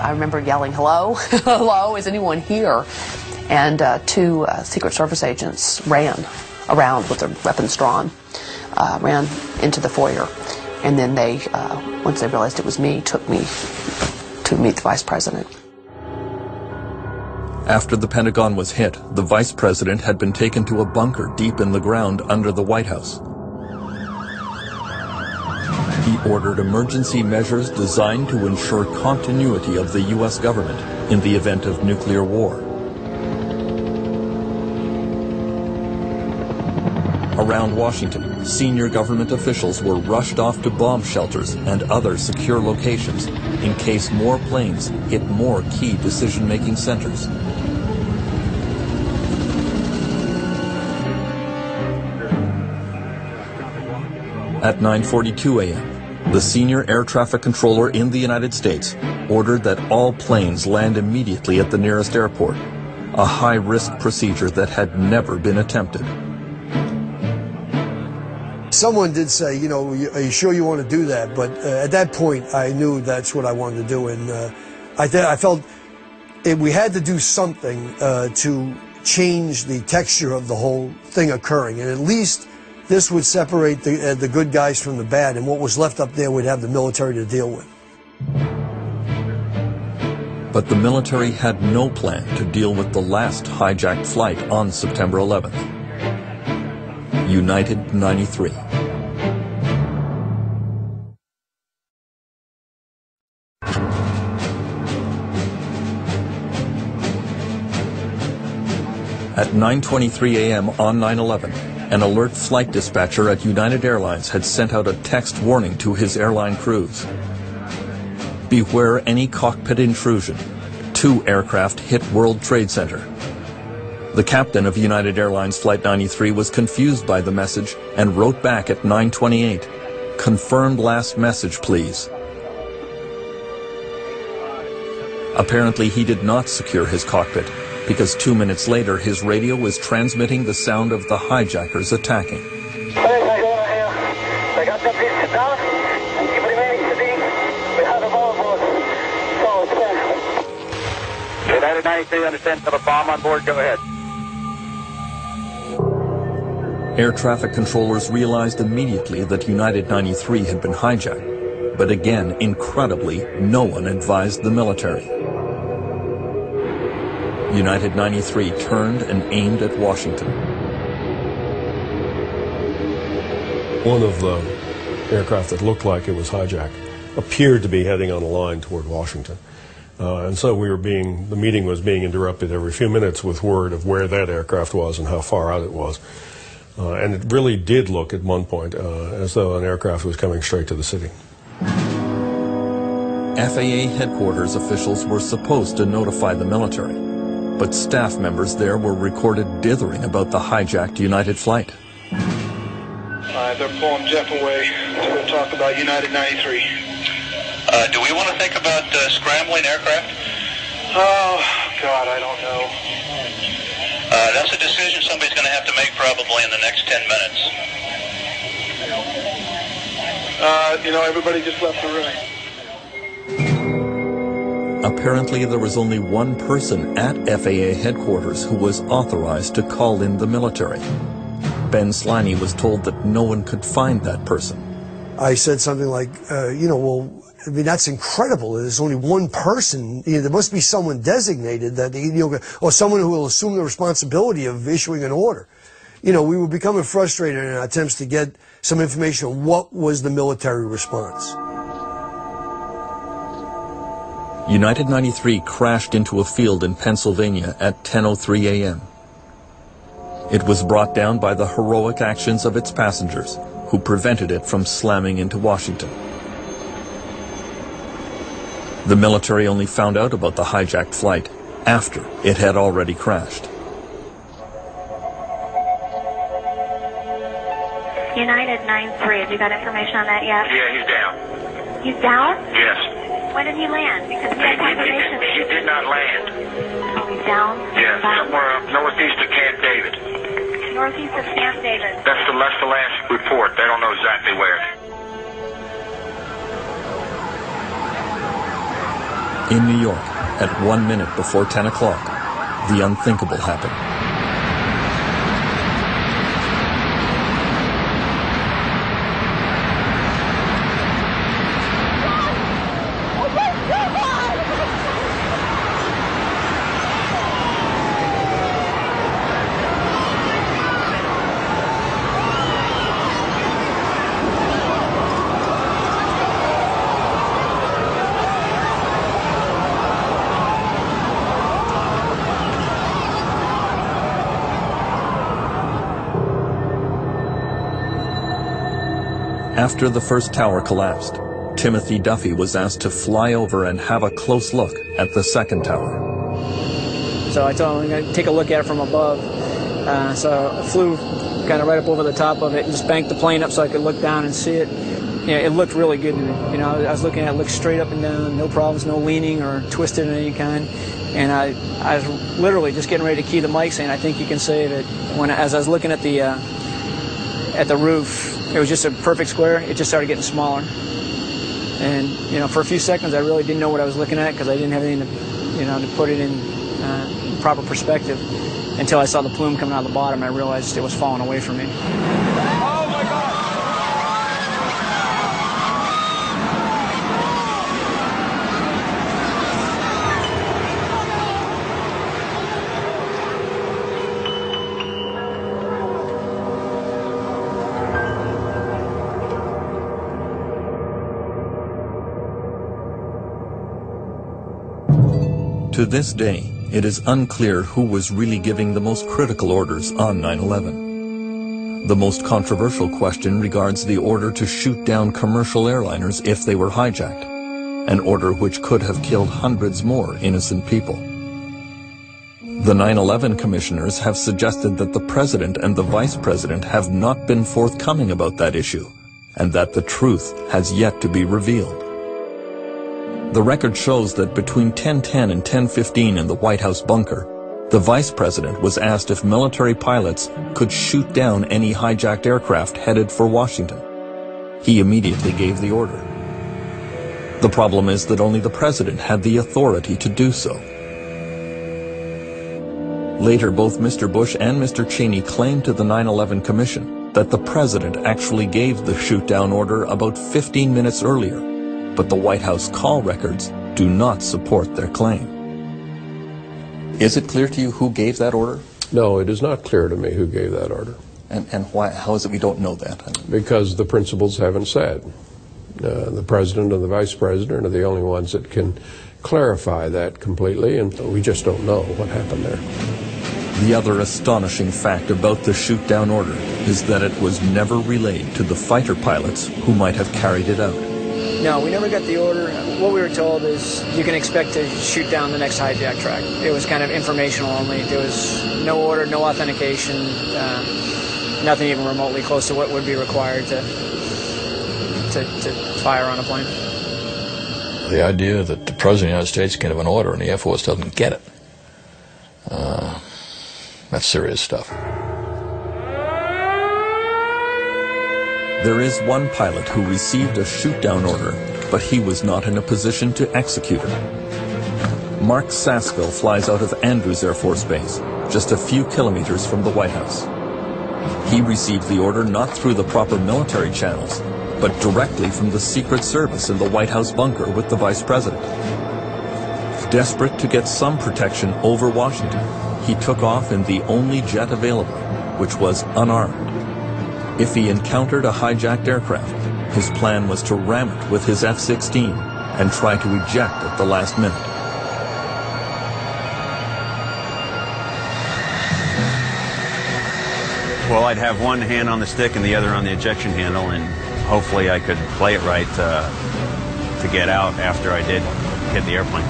I remember yelling, "Hello? Hello, is anyone here?" And two Secret Service agents ran around with their weapons drawn, ran into the foyer, and then they, once they realized it was me, took me to meet the Vice President. After the Pentagon was hit, the Vice President had been taken to a bunker deep in the ground under the White House. He ordered emergency measures designed to ensure continuity of the U.S. government in the event of nuclear war. Around Washington, senior government officials were rushed off to bomb shelters and other secure locations in case more planes hit more key decision-making centers. At 9:42 a.m., the senior air traffic controller in the United States ordered that all planes land immediately at the nearest airport, a high-risk procedure that had never been attempted. Someone did say, you know, are you sure you want to do that? But at that point, I knew that's what I wanted to do. And I felt we had to do something to change the texture of the whole thing occurring. And at least this would separate the good guys from the bad. And what was left up there would have the military to deal with. But the military had no plan to deal with the last hijacked flight on September 11th. United 93. At 9:23 a.m. on 9/11, an alert flight dispatcher at United Airlines had sent out a text warning to his airline crews. Beware any cockpit intrusion. 2 aircraft hit World Trade Center. The captain of United Airlines Flight 93 was confused by the message and wrote back at 9:28, "Confirmed last message, please." Apparently he did not secure his cockpit, because 2 minutes later his radio was transmitting the sound of the hijackers attacking. United 93, understand, have a bomb on board, go ahead. Air traffic controllers realized immediately that United 93 had been hijacked, but again, incredibly, no one advised the military. United 93 turned and aimed at Washington. One of the aircraft that looked like it was hijacked appeared to be heading on a line toward Washington. And so the meeting was being interrupted every few minutes with word of where that aircraft was and how far out it was. And it really did look at one point as though an aircraft was coming straight to the city. FAA headquarters officials were supposed to notify the military, but staff members there were recorded dithering about the hijacked United flight. They're pulling Jeff away to go talk about United 93. Do we want to think about scrambling aircraft? Oh, God, I don't know. That's a decision somebody's going to have to make probably in the next 10 minutes. You know, everybody just left the room. Apparently there was only one person at FAA headquarters who was authorized to call in the military. Ben Sliney was told that no one could find that person. I said something like, well, I mean, that's incredible. There's only one person. There must be someone designated that, or someone who will assume the responsibility of issuing an order. We were becoming frustrated in our attempts to get some information on what was the military response. United 93 crashed into a field in Pennsylvania at 10:03 a.m. It was brought down by the heroic actions of its passengers, who prevented it from slamming into Washington. The military only found out about the hijacked flight after it had already crashed. United 93, have you got information on that yet? Yeah, he's down. He's down? Yes. When did he land? Because we had confirmation. He did not land. Oh, he's down? Yes, somewhere up northeast of Camp David. Northeast of Camp David. That's the last report. They don't know exactly where. In New York, at 1 minute before 10 o'clock, the unthinkable happened. After the first tower collapsed, Timothy Duffy was asked to fly over and have a close look at the second tower. So I told him I'm going to take a look at it from above. So I flew kind of right up over the top of it and just banked the plane up so I could look down and see it. You know, it looked really good to me. You know, I was looking at it, looked straight up and down, no problems, no leaning or twisted in any kind. And I was literally just getting ready to key the mic saying, I think you can save it. As I was looking at the roof, it was just a perfect square. It just started getting smaller. And, you know, for a few seconds, I really didn't know what I was looking at because I didn't have anything to, you know, to put it in proper perspective until I saw the plume coming out of the bottom. I realized it was falling away from me. Oh, my God! To this day, it is unclear who was really giving the most critical orders on 9/11. The most controversial question regards the order to shoot down commercial airliners if they were hijacked, an order which could have killed hundreds more innocent people. The 9/11 commissioners have suggested that the president and the vice president have not been forthcoming about that issue, and that the truth has yet to be revealed. The record shows that between 10:10 and 10:15 in the White House bunker, the vice president was asked if military pilots could shoot down any hijacked aircraft headed for Washington. He immediately gave the order. The problem is that only the president had the authority to do so. Later, both Mr. Bush and Mr. Cheney claimed to the 9/11 Commission that the president actually gave the shoot-down order about 15 minutes earlier, but the White House call records do not support their claim. Is it clear to you who gave that order? No, it is not clear to me who gave that order. And why? How is it we don't know that? Because the principals haven't said. The president and the vice president are the only ones that can clarify that completely, and we just don't know what happened there. The other astonishing fact about the shoot-down order is that it was never relayed to the fighter pilots who might have carried it out. No, we never got the order. What we were told is you can expect to shoot down the next hijack track. It was kind of informational only. There was no order, no authentication, nothing even remotely close to what would be required to fire on a plane. The idea that the President of the United States can have an order and the Air Force doesn't get it, that's serious stuff. There is one pilot who received a shoot-down order, but he was not in a position to execute it. Mark Saskville flies out of Andrews Air Force Base, just a few kilometers from the White House. He received the order not through the proper military channels, but directly from the Secret Service in the White House bunker with the Vice President. Desperate to get some protection over Washington, he took off in the only jet available, which was unarmed. If he encountered a hijacked aircraft, his plan was to ram it with his F-16 and try to eject at the last minute. Well, I'd have one hand on the stick and the other on the ejection handle, and hopefully I could play it right to get out after I did hit the airplane.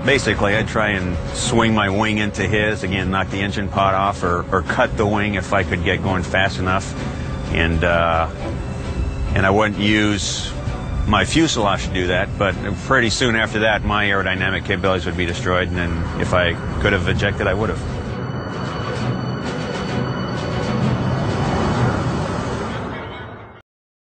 Basically, I'd try and swing my wing into his, again, knock the engine pod off, or cut the wing if I could get going fast enough. And I wouldn't use my fuselage to do that, but pretty soon after that, my aerodynamic capabilities would be destroyed, and then if I could have ejected, I would have.